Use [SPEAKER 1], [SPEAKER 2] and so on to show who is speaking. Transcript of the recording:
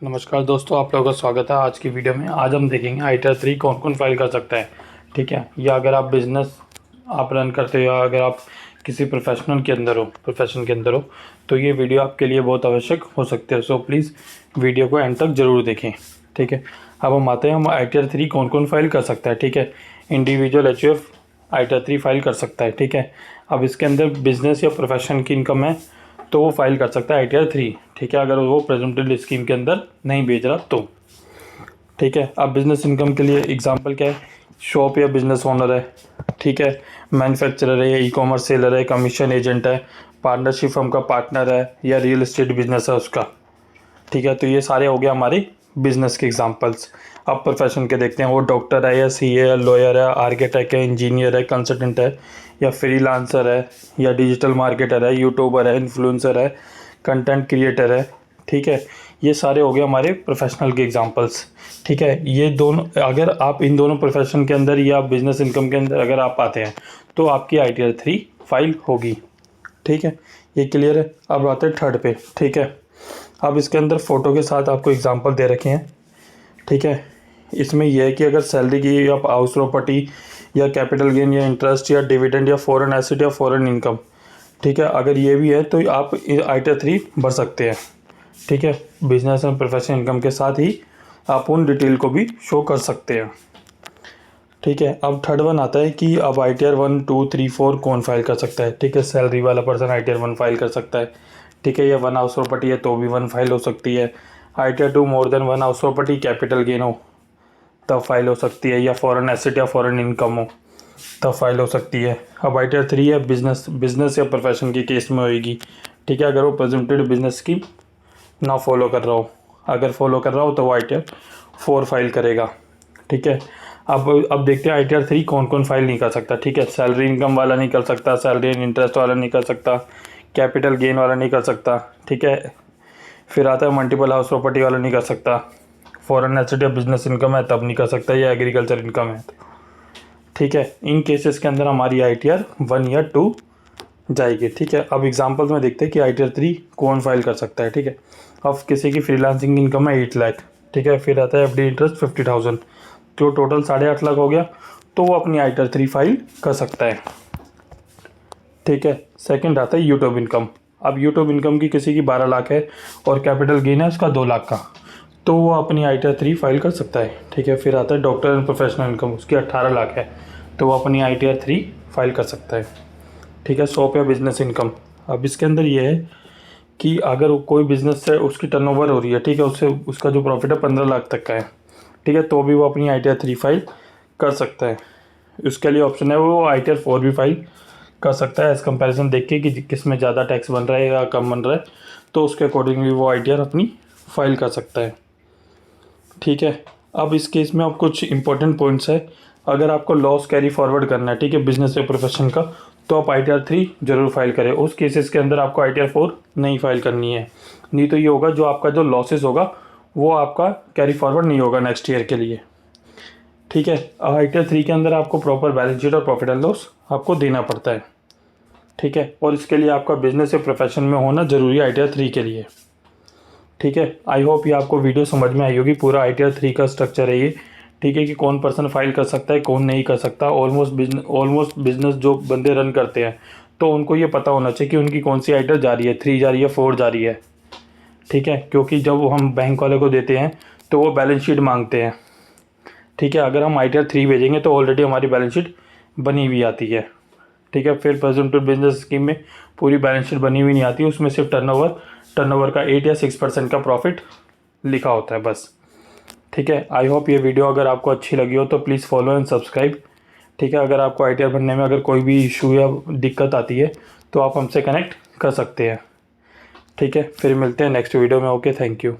[SPEAKER 1] नमस्कार दोस्तों, आप लोगों का स्वागत है आज की वीडियो में। आज हम देखेंगे ITR 3 कौन कौन फाइल कर सकता है। ठीक है, या अगर आप बिज़नेस आप रन करते हो या अगर आप किसी प्रोफेशन के अंदर हो तो ये वीडियो आपके लिए बहुत आवश्यक हो सकते हैं। सो प्लीज़ वीडियो को एंड तक ज़रूर देखें। ठीक है, अब हम आते हैं, हम ITR 3 कौन कौन फाइल कर सकता है। ठीक है, इंडिविजुअल HUF ITR 3 फाइल कर सकता है। ठीक है, अब इसके अंदर बिज़नेस या प्रोफेशन की इनकम है तो वो फाइल कर सकता है ITR 3। ठीक है, अगर वो प्रेजेंटेड स्कीम के अंदर नहीं बेच रहा तो। ठीक है, अब बिज़नेस इनकम के लिए एग्जांपल क्या है, शॉप या बिज़नेस ओनर है। ठीक है, मैन्युफैक्चरर है या ई-कॉमर्स सेलर है, कमीशन एजेंट है, पार्टनरशिप फर्म का पार्टनर है या रियल एस्टेट बिजनेस है उसका। ठीक है, तो ये सारे हो गए हमारे बिजनेस के एग्जांपल्स। अब प्रोफेशन के देखते हैं, वो डॉक्टर है या CA है, लॉयर है, आर्किटेक्ट है, इंजीनियर है, कंसल्टेंट है या फ्रीलांसर है या डिजिटल मार्केटर है, यूट्यूबर है, इन्फ्लुएंसर है, कंटेंट क्रिएटर है। ठीक है, ये सारे हो गए हमारे प्रोफेशनल के एग्जांपल्स। ठीक है, ये दोनों अगर आप इन दोनों प्रोफेशन के अंदर या बिजनेस इनकम के अंदर अगर आप आते हैं तो आपकी ITR 3 फाइल होगी। ठीक है, ये क्लियर है। अब आते हैं थर्ड पे। ठीक है, अब इसके अंदर फ़ोटो के साथ आपको एग्जांपल दे रखे हैं। ठीक है, इसमें यह है कि अगर सैलरी की या हाउस प्रॉपर्टी या कैपिटल गेन या इंटरेस्ट या डिविडेंड या फॉरेन एसेट या फॉरेन इनकम, ठीक है, अगर ये भी है तो आप ITR 3 भर सकते हैं। ठीक है, बिजनेस एंड प्रोफेशनल इनकम के साथ ही आप उन डिटेल को भी शो कर सकते हैं। ठीक है, अब थर्ड वन आता है कि अब ITR 1, 2, 3, 4 कौन फाइल कर सकता है। ठीक है, सैलरी वाला पर्सन ITR 1 फाइल कर सकता है। ठीक है, या वन हाउस प्रॉपर्टी है तो भी 1 फाइल हो सकती है। ITR 2 more than 1 house property capital gain हो तब फाइल हो सकती है, या फॉरेन एसेट या फॉरेन इनकम हो तब फाइल हो सकती है। अब ITR 3 है बिजनेस या प्रोफेशन के केस में होएगी। ठीक है, अगर वो प्रेजेंटेड बिजनेस की ना फॉलो कर रहा हो, अगर फॉलो कर रहा हो तो वो ITR 4 फाइल करेगा। ठीक है, अब देखते हैं ITR 3 कौन कौन फाइल नहीं कर सकता। ठीक है, सैलरी इनकम वाला नहीं कर सकता, सैलरी एंड इंटरेस्ट वाला नहीं कर सकता, कैपिटल गेन वाला नहीं कर सकता। ठीक है, फिर आता है मल्टीपल हाउस प्रॉपर्टी वाला नहीं कर सकता, फॉरेन एसेट या बिजनेस इनकम है तब नहीं कर सकता, या एग्रीकल्चर इनकम है। ठीक है, इन केसेस के अंदर हमारी ITR 1 या 2 जाएगी। ठीक है, अब एग्जांपल्स में देखते हैं कि ITR 3 कौन फाइल कर सकता है। ठीक है, अब किसी की फ्रीलांसिंग इनकम है 8 लाख। ठीक है, फिर आता है FD इंटरेस्ट 50,000, तो टोटल 8.5 लाख हो गया, तो वो अपनी ITR 3 फाइल कर सकता है। ठीक है, सेकंड आता है यूट्यूब इनकम। अब यूट्यूब इनकम की किसी की 12 लाख है और कैपिटल गेन है उसका 2 लाख का, तो वो अपनी ITR 3 फाइल कर सकता है। ठीक है, फिर आता है डॉक्टर एंड प्रोफेशनल इनकम, उसकी 18 लाख है तो वो अपनी ITR 3 फाइल कर सकता है। ठीक है, शॉप या बिजनेस इनकम, अब इसके अंदर ये है कि अगर कोई बिजनेस है उसकी टर्नओवर हो रही है, ठीक है, उससे उसका जो प्रॉफिट है 15 लाख तक का है, ठीक है, तो भी वो अपनी ITR 3 फाइल कर सकता है। उसके लिए ऑप्शन है वो ITR 4 भी फाइल कर सकता है, एज कंपैरिजन देख के कि किस में ज़्यादा टैक्स बन रहा है या कम बन रहा है, तो उसके अकॉर्डिंगली वो ITR अपनी फाइल कर सकता है। ठीक है, अब इस केस में अब कुछ इंपॉर्टेंट पॉइंट्स है। अगर आपको लॉस कैरी फॉरवर्ड करना है, ठीक है, बिजनेस या प्रोफेशन का, तो आप ITR 3 जरूर फाइल करें। उस केसेस के अंदर आपको ITR 4 नहीं फाइल करनी है, नहीं तो ये होगा जो आपका जो लॉसेस होगा वो आपका कैरी फॉरवर्ड नहीं होगा नेक्स्ट ईयर के लिए। ठीक है, ITR 3 के अंदर आपको प्रॉपर बैलेंस शीट और प्रॉफिट एंड लॉस आपको देना पड़ता है। ठीक है, और इसके लिए आपका बिजनेस या प्रोफेशन में होना जरूरी है ITR 3 के लिए। ठीक है, आई होप ये आपको वीडियो समझ में आई होगी। पूरा ITR 3 का स्ट्रक्चर है ये। ठीक है, कि कौन पर्सन फाइल कर सकता है, कौन नहीं कर सकता। ऑलमोस्ट बिजनेस जो बंदे रन करते हैं तो उनको ये पता होना चाहिए कि उनकी कौन सी ITR जा रही है, 3 जा रही है, 4 जा रही है। ठीक है, क्योंकि जब हम बैंक वाले को देते हैं तो वो बैलेंस शीट मांगते हैं। ठीक है, अगर हम ITR 3 भेजेंगे तो ऑलरेडी हमारी बैलेंस शीट बनी हुई आती है। ठीक है, फिर प्रेजेंटेड बिजनेस स्कीम में पूरी बैलेंस शीट बनी हुई नहीं आती, उसमें सिर्फ टर्नओवर का 8 या 6% का प्रॉफिट लिखा होता है बस। ठीक है, आई होप ये वीडियो अगर आपको अच्छी लगी हो तो प्लीज़ फॉलो एंड सब्सक्राइब। ठीक है, अगर आपको ITR भरने में अगर कोई भी इशू या दिक्कत आती है तो आप हमसे कनेक्ट कर सकते हैं। ठीक है, फिर मिलते हैं नेक्स्ट वीडियो में। Okay, thank you.